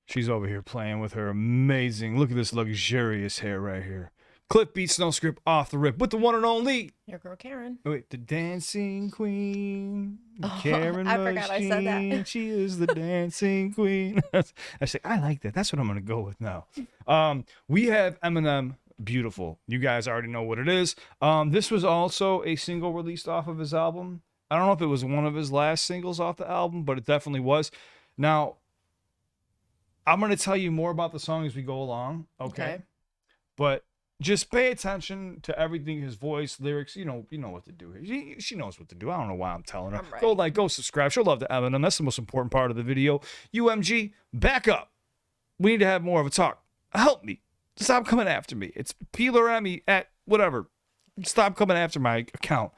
She's over here playing with her amazing. Look at this luxurious hair right here. CliffBeats, no script, off the rip with the one and only. Your girl Karen. Wait, the dancing queen, Oh, Karen. I forgot I said that. She is the dancing queen. I say I like that. That's what I'm gonna go with now. We have Eminem, Beautiful. You guys already know what it is. This was also a single released off of his album. I don't know if it was one of his last singles off the album, but it definitely was. Now, I'm gonna tell you more about the song as we go along. Okay. But just pay attention to everything, his voice, lyrics. You know what to do here. She knows what to do. I don't know why I'm telling her. Right. Go like, go subscribe. She'll love the Eminem. That's the most important part of the video. UMG, back up. We need to have more of a talk. Help me. Stop coming after me. It's Peeler Emmy at whatever. Stop coming after my account.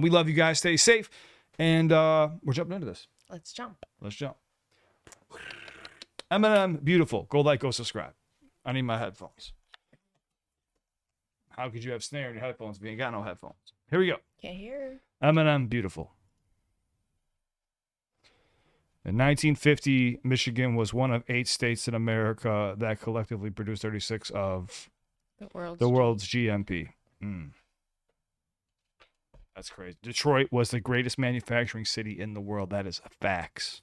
We love you guys. Stay safe. And we're jumping into this. Let's jump. Let's jump. Eminem, Beautiful. Go like, go subscribe. I need my headphones. How could you have snare in your headphones if you ain't got no headphones? Here we go. Can't hear. Eminem, Beautiful. In 1950, Michigan was one of 8 states in America that collectively produced 36 of the world's GMP. That's crazy. Detroit was the greatest manufacturing city in the world. That is facts.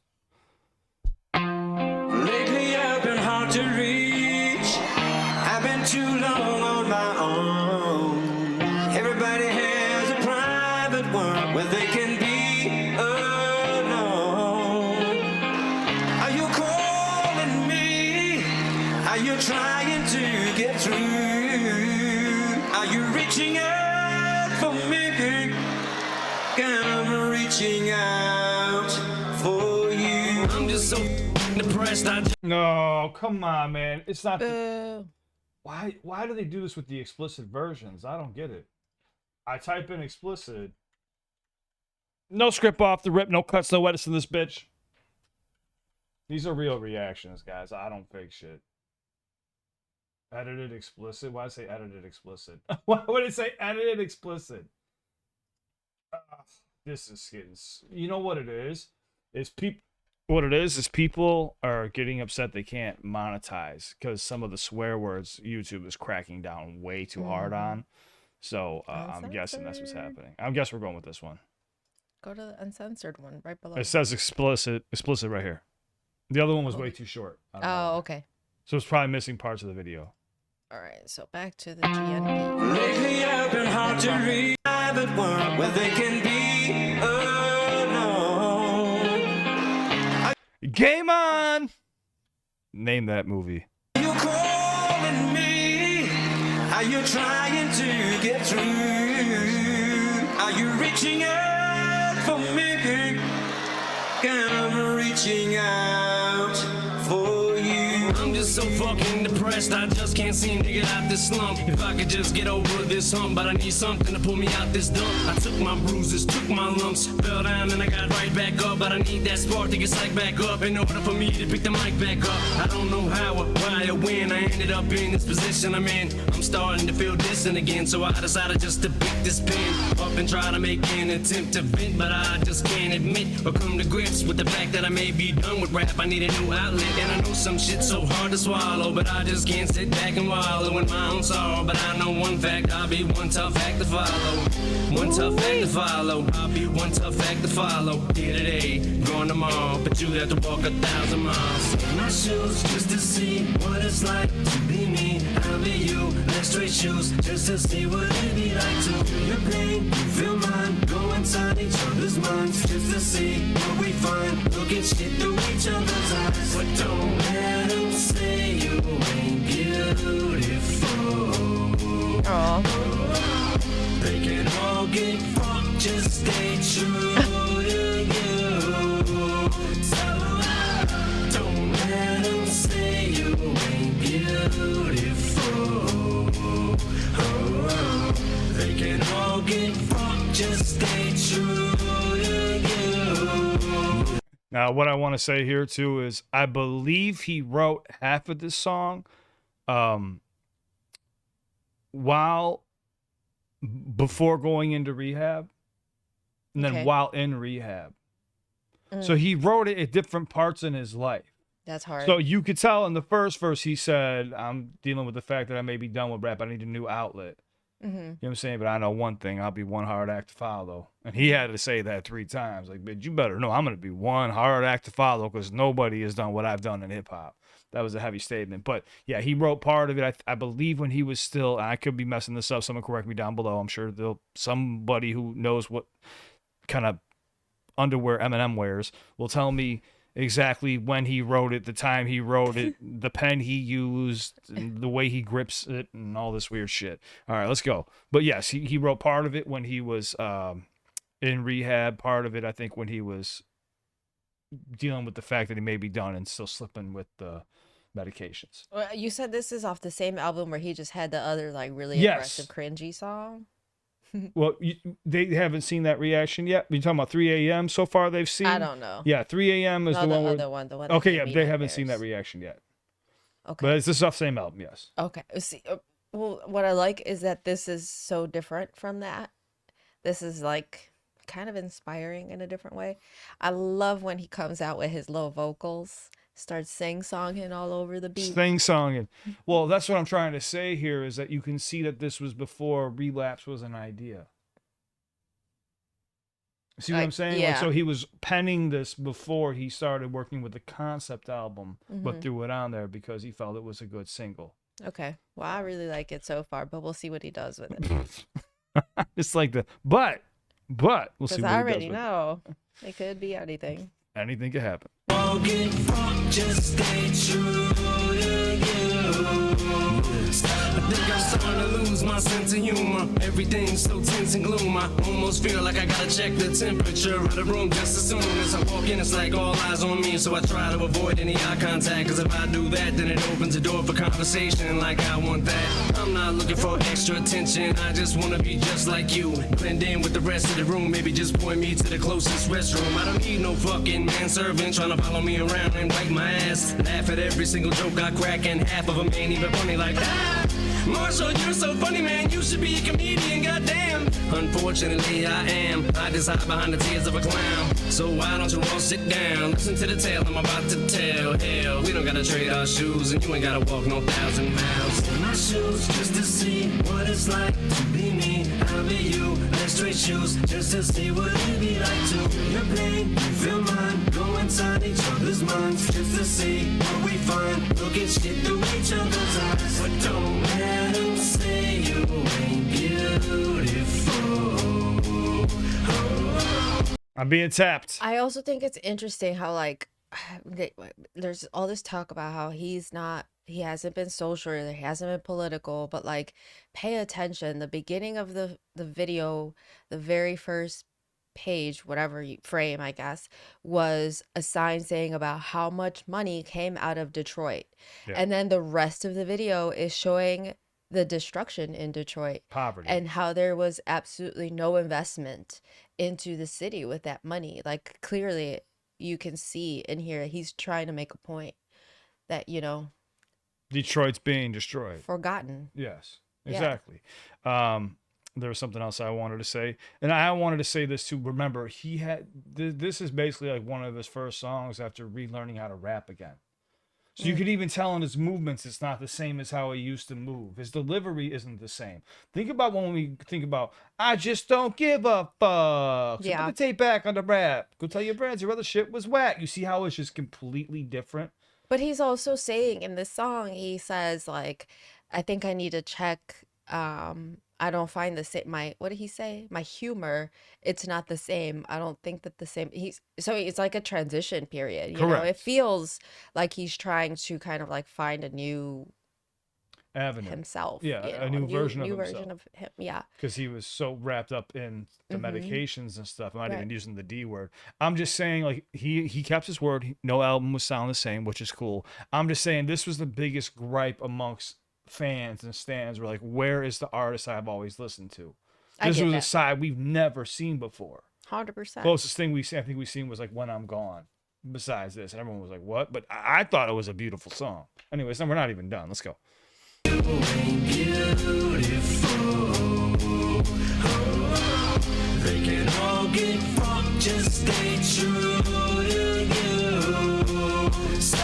Lately I've been hard to reach. I've been too long on my own. Everybody has a private world where they can be alone. Are you calling me? Are you trying to get through? Are you reaching out for me? I'm reaching out for you. I'm just so depressed. No, come on, man. It's not. Why do they do this with the explicit versions? I don't get it. I type in explicit. No script off the rip. No cuts. No edits in this bitch. These are real reactions, guys. I don't fake shit. Edited explicit. Why say edited explicit? Why would it say edited explicit? This is getting. You know what it is? What it is people are getting upset they can't monetize because some of the swear words YouTube is cracking down way too hard on. So I'm guessing that's what's happening. I guess we're going with this one. Go to the uncensored one right below. It says explicit right here. The other one was way too short. Oh, okay. So it's probably missing parts of the video. All right, so back to the GNP. Lately I've been hard to read. Private world where they can be alone. Game on! Name that movie. Are you calling me? Are you trying to get through? Are you reaching out for me? I'm reaching out for you. I'm just so fucking depressed, I just can't seem to get out this slump. If I could just get over this hump, but I need something to pull me out this dump. I took my bruises, took my lumps, fell down and I got right back up. But I need that spark to get psyched back up in order for me to pick the mic back up. I don't know how or why or when I ended up in this position I'm in. I'm starting to feel distant again, so I decided just to pick this pen up and try to make an attempt to vent. But I just can't admit or come to grips with the fact that I may be done with rap. I need a new outlet, and I know some shit's so hard to swallow, but I just can't sit back and wallow in my own sorrow. But I know one fact, I'll be one tough act to follow. One tough act to follow. I'll be one tough act to follow. Here today, gone tomorrow, but you have to walk 1,000 miles. In my shoes, just to see what it's like to be me. I'll be you, like straight shoes, just to see what it'd be like to feel your pain, you feel mine. Go inside each other's minds, just to see what we find. Look at shit through each other's eyes, but don't let them say you ain't beautiful. Aww. They can all get fucked, just stay true to you. So don't let them say you ain't beautiful. They can all get fucked, just stay true to you. Now, what I want to say here too is I believe he wrote half of this song before going into rehab and then while in rehab. So he wrote it at different parts in his life. That's hard. So you could tell in the first verse he said, I'm dealing with the fact that I may be done with rap. I need a new outlet. You know what I'm saying? But I know one thing. I'll be one hard act to follow. And he had to say that 3 times. Like, bitch, you better know I'm going to be one hard act to follow because nobody has done what I've done in hip hop. That was a heavy statement. But yeah, he wrote part of it. I believe when he was still, and I could be messing this up. Someone correct me down below. I'm sure somebody who knows what kind of underwear Eminem wears will tell me exactly when he wrote it, the time he wrote it, the pen he used, and the way he grips it, and all this weird shit. All right, let's go. But yes, he wrote part of it when he was in rehab, part of it, I think, when he was dealing with the fact that he may be done and still slipping with the medications. Well, you said this is off the same album where he just had the other like really Yes. aggressive, cringy song. Well, they haven't seen that reaction yet. You talking about 3 a.m. so far they've seen? I don't know. Yeah, 3 a.m. is No, the one where... other one, the one. that Okay, gave yeah, me they haven't seen that nightmares. reaction yet. Okay. But it's the same album, yes. Okay. See, well, what I like is that this is so different from that. This is like kind of inspiring in a different way. I love when he comes out with his low vocals, starts sing-songing all over the beat. Sing-songing. Well, that's what I'm trying to say here is that you can see that this was before Relapse was an idea. See what I'm saying? Yeah. Like, so he was penning this before he started working with the concept album, but threw it on there because he felt it was a good single. Okay. Well, I really like it so far, but we'll see what he does with it. It's like but we'll see Because what I he already does with know. It could be anything. it. Anything could happen. Walking from just stay true to you. I think I'm starting to lose my sense of humor. Everything's so tense and gloom. I almost feel like I gotta check the temperature of the room just as soon as I walk in. It's like all eyes on me, so I try to avoid any eye contact. Cause if I do that, then it opens the door for conversation like I want that. I'm not looking for extra attention. I just wanna be just like you. Blend in with the rest of the room. Maybe just point me to the closest restroom. I don't need no fucking manservant trying to follow me around and wipe my ass. Laugh at every single joke I crack, and half of them ain't even funny like that. Marshall, you're so funny, man. You should be a comedian, goddamn. Unfortunately, I am. I just hide behind the tears of a clown. So why don't you all sit down? Listen to the tale I'm about to tell. Hell, we don't gotta trade our shoes, and you ain't gotta walk no 1,000 miles in my shoes just to see what it's like to be me. I'll be you. Let's trade shoes just to see what it'd be like to feel your pain, you feel mine. Go inside each other's minds just to see what we find. Look at shit through each other's eyes, but don't let them say you ain't beautiful. I'm being tapped. I also think it's interesting how like there's all this talk about how he hasn't been social, or he hasn't been political, but like pay attention. The beginning of the video, the very first page, whatever frame, I guess, was a sign saying about how much money came out of Detroit. Yeah. And then the rest of the video is showing the destruction in Detroit. Poverty. And how there was absolutely no investment into the city with that money. Like clearly you can see in here he's trying to make a point that, you know, Detroit's being destroyed. forgotten. Yes, Yeah. exactly. There was something else I wanted to say, and I wanted to say this too. Remember, he had this is basically like one of his first songs after relearning how to rap again. So you could even tell in his movements, it's not the same as how he used to move. His delivery isn't the same. Think about when we think about, I just don't give a fuck. So Yeah. put the tape back on the rap. Go tell your friends your other shit was whack. You see how it's just completely different? But he's also saying in this song, he says like, I think I need to check, I don't find the same, what did he say? My humor, it's not the same. I don't think that the same, so it's like a transition period, you know? It Correct. feels like he's trying to kind of like find a new Avenue. himself. Yeah, you a know, new version of new himself. version of him. Yeah. Because he was so wrapped up in the Mhm. medications and stuff. I'm not Right. even using the D word. I'm just saying, like, he kept his word. No album was sound the same, which is cool. I'm just saying this was the biggest gripe amongst fans and stands. Were like, where is the artist I've always listened to? I This get was a that. side we've never seen before. 100%. Closest thing I think we've seen was like When I'm Gone. Besides this, and everyone was like, what? But I thought it was a beautiful song. Anyways, then we're not even done. Let's go. They can all get fucked, just stay true to you. So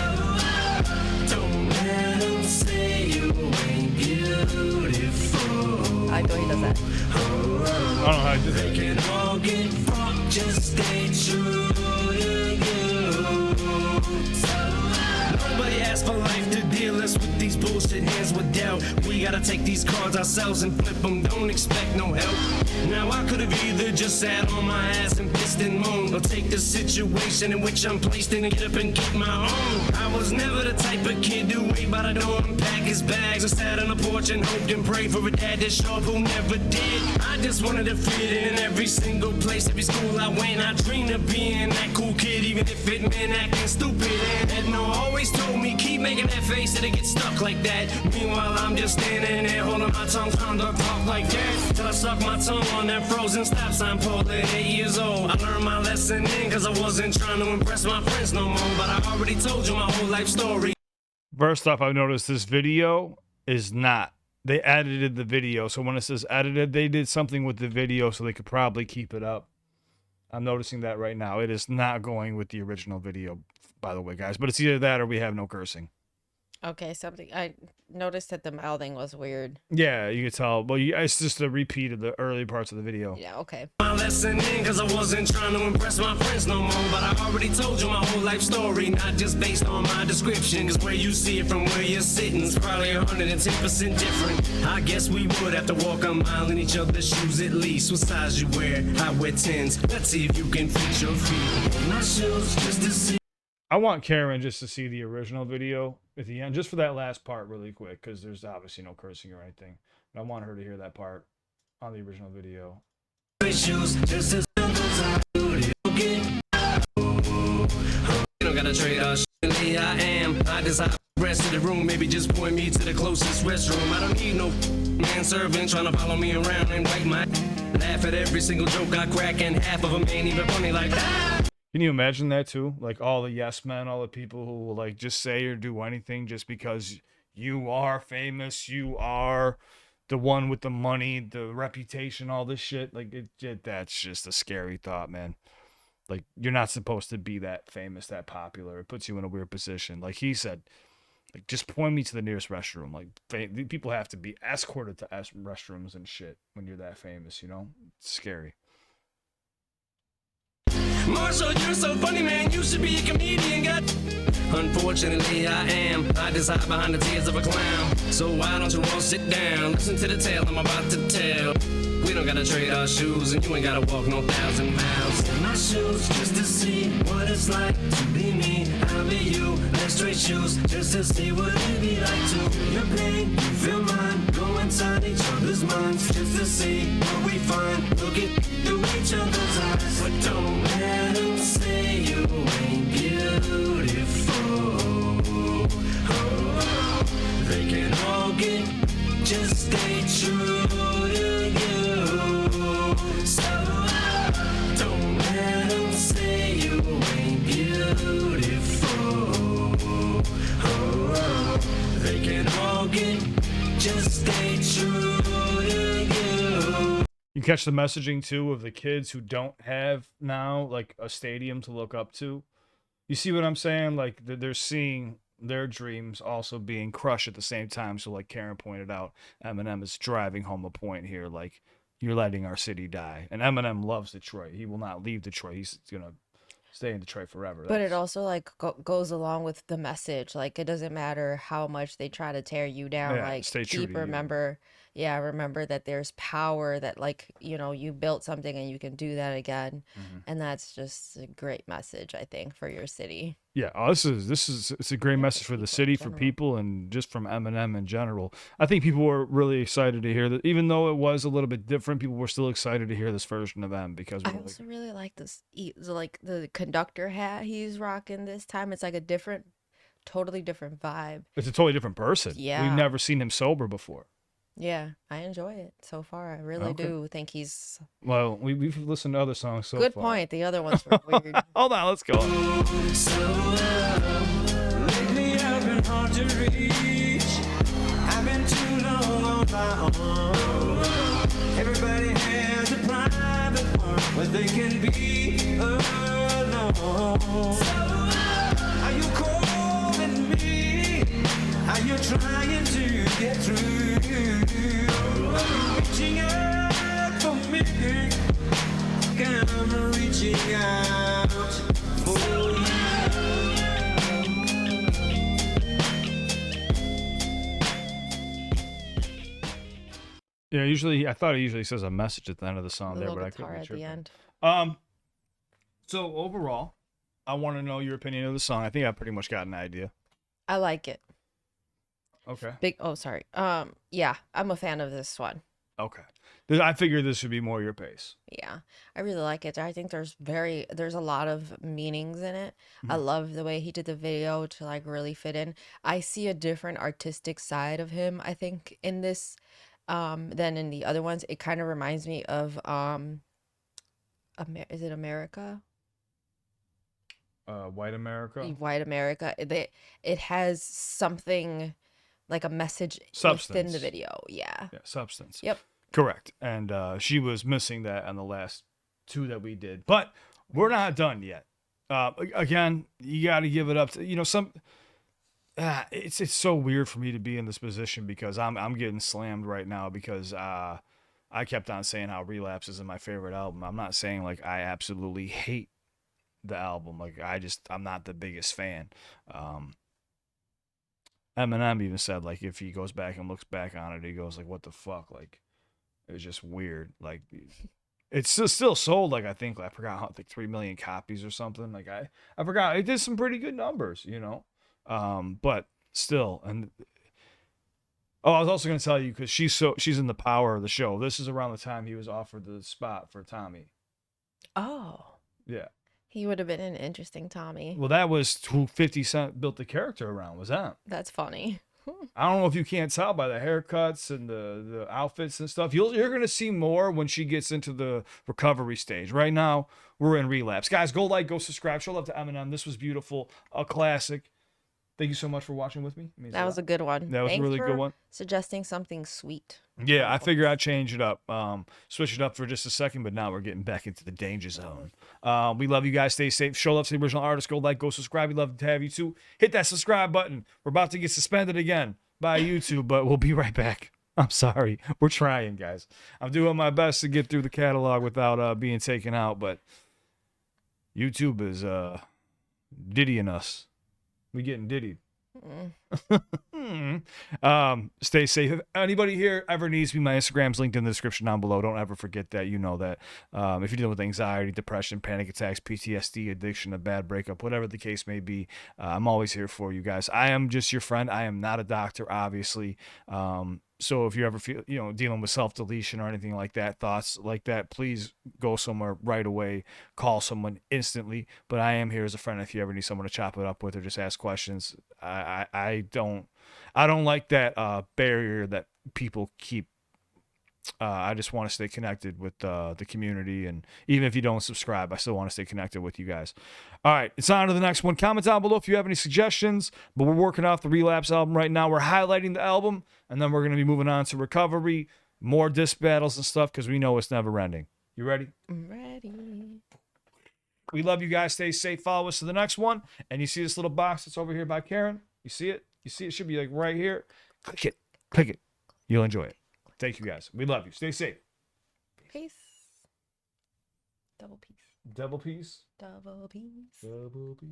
like the way he does that. I don't know how to do that. They can all get fucked, just stay true to you. Nobody asked for life to deal us with these bullshit hands with doubt. We gotta take these cards ourselves and flip them, don't expect no help. Now I could have either just sat on my ass and pissed and moaned, or take the situation in which I'm placed in and get up and get my own. I was never the type of kid to wait by the door and pack his bags, or sat on the porch and hoped and prayed for a dad to show up who never did. I just wanted to fit in every single place, every school I went. I dreamed of being that cool kid, even if it meant acting stupid. And Edna always told me, keep making that face, it'll get stuck like that. Meanwhile, I'm just standing there holding my tongue, trying to talk like that, till I suck my tongue on that frozen stop sign pole at 8 years old. I learned my lesson then, cause I wasn't trying to impress my friends no more, but I already told you my whole life story. First off, I've noticed this video is not. They edited the video, so when it says edited, they did something with the video so they could probably keep it up. I'm noticing that right now. It is not going with the original video, by the way, guys. But it's either that or we have no cursing. Okay, something I noticed that the mouthing was weird. Yeah, you can tell. Well, it's just a repeat of the early parts of the video. Yeah, okay. My lesson in, cause I wasn't trying to impress my friends no more, but I already told you my whole life story, not just based on my description, cause where you see it from where you're sitting is probably 110% different. I guess we would have to walk a mile in each other's shoes at least. What size you wear? I wear 10s. Let's see if you can fit your feet in my shoes just to see. I want Karen just to see the original video at the end, just for that last part really quick, because there's obviously no cursing or anything. But I want her to hear that part on the original video. Shoes just as simple as I do it. You don't gotta trade us. I am. I decide the rest of the room. Maybe just point me to the closest restroom. I don't need no man serving trying to follow me around and wipe my laugh at every single joke I crack, and half of them ain't even funny like that. Can you imagine that too? Like all the yes men, all the people who will like just say or do anything just because you are famous, you are the one with the money, the reputation, all this shit. Like that's just a scary thought, man. Like you're not supposed to be that famous, that popular. It puts you in a weird position. Like he said, like just point me to the nearest restroom. Like people have to be escorted to restrooms and shit when you're that famous, you know? It's scary. Marshall, you're so funny, man. You should be a comedian, God. Unfortunately, I am. I just hide behind the tears of a clown. So why don't you all sit down? Listen to the tale I'm about to tell. We don't gotta trade our shoes, and you ain't gotta walk no 1,000 miles in my shoes just to see what it's like to be me. I'll be you. Let's trade shoes just to see what it'd be like to feel your pain, you feel mine. Go inside each other's minds just to see what we find. Look through each other's eyes, but don't let them say you ain't beautiful. Oh, they can all get, just stay true to you. So don't let them say you ain't beautiful. Oh, they can all get, just stay true to you. You catch the messaging too of the kids who don't have now like a stadium to look up to. You see what I'm saying? Like they're seeing their dreams also being crushed at the same time. So like Karen pointed out, Eminem is driving home a point here. Like you're letting our city die. And Eminem loves Detroit. He will not leave Detroit. He's going to stay in Detroit forever. But it also like goes along with the message. Like it doesn't matter how much they try to tear you down. Yeah, like stay true to you. remember that there's power, that like, you know, you built something and you can do that again. And that's just a great message, I think, for your city. Yeah, this is it's a great message for the city, for people, and just from Eminem in general. I think people were really excited to hear that, even though it was a little bit different. People were still excited to hear this version of M because I also really like this, like the conductor hat he's rocking this time. It's like a totally different vibe. It's a totally different person. Yeah, we've never seen him sober before. Yeah, I enjoy it so far. I really do think he's... Well, we've listened to other songs so Good far. point. The other ones were weird. Hold on, let's go. Lately I've been hard to reach. I've been too long on my own. Everybody has a private one where they can be alone. Are you calling me? Are you trying to get through? Are you reaching out for me. I'm reaching out for you. Yeah, usually I thought it usually says a message at the end of the song The there, little but I guitar couldn't at be the tripping. end. So overall, I want to know your opinion of the song. I think I pretty much got an idea. I like it. Okay. Oh, sorry. Yeah, I'm a fan of this one. Okay. I figured this would be more your pace. Yeah, I really like it. I think there's a lot of meanings in it. I Mhm. love the way he did the video to like really fit in. I see a different artistic side of him, I think, in this than in the other ones. It kind of reminds me of is it America? White America. White America. It has something like a message within the Substance. video. Yeah. Yeah, substance. Yep. Correct. And she was missing that on the last two that we did. But we're not done yet. Again, you got to give it up to, some it's so weird for me to be in this position because I'm getting slammed right now because I kept on saying how Relapse isn't my favorite album. I'm not saying like I absolutely hate the album. Like I'm not the biggest fan. Eminem even said like if he goes back and looks back on it, he goes like, "What the fuck?" Like it was just weird. Like it's still sold. Like I think I forgot how like 3 million copies or something. Like I forgot it did some pretty good numbers, but still. And I was also gonna tell you because she's in the power of the show. This is around the time he was offered the spot for Tommy. Oh, Yeah. he would have been an interesting Tommy. Well, that was who 50 Cent built the character around. Was that? That's funny. I don't know if you can't tell by the haircuts and the outfits and stuff. You're gonna see more when she gets into the recovery stage. Right now, we're in Relapse. Guys, go like, go subscribe. Show love to Eminem. This was beautiful, a classic. Thank you so much for watching with me. It means That a was a lot. good one. That was Thanks a really for good one. suggesting something sweet. Yeah, I figure I'd change it up, switch it up for just a second, but now we're getting back into the danger zone. We love you guys. Stay safe. Show love to the original artist. Go like, go subscribe. We'd love to have you too. Hit that subscribe button. We're about to get suspended again by YouTube, but we'll be right back. I'm sorry. We're trying, guys. I'm doing my best to get through the catalog without being taken out, but YouTube is diddying us. We getting diddied. Stay safe. If anybody here ever needs me, my Instagram's linked in the description down below. Don't ever forget that. You know that. If you're dealing with anxiety, depression, panic attacks, PTSD, addiction, a bad breakup, whatever the case may be, I'm always here for you guys. I am just your friend. I am not a doctor, obviously. So if you ever feel, dealing with self-deletion or anything like that, thoughts like that, please go somewhere right away. Call someone instantly. But I am here as a friend if you ever need someone to chop it up with or just ask questions. I don't like that barrier that people keep. I just want to stay connected with the community, and even if you don't subscribe, I still want to stay connected with you guys. All right, it's on to the next one. Comment down below if you have any suggestions, but we're working off the Relapse album right now. We're highlighting the album, and then we're going to be moving on to Recovery, more disc battles and stuff, because we know it's never ending. You ready? I'm ready. We love you guys. Stay safe. Follow us to the next one, and you see this little box that's over here by Karen? You see it? It should be like right here. Click it. Click it. You'll enjoy it. Thank you guys. We love you. Stay safe. Peace. Double peace. Double peace. Double peace. Double peace.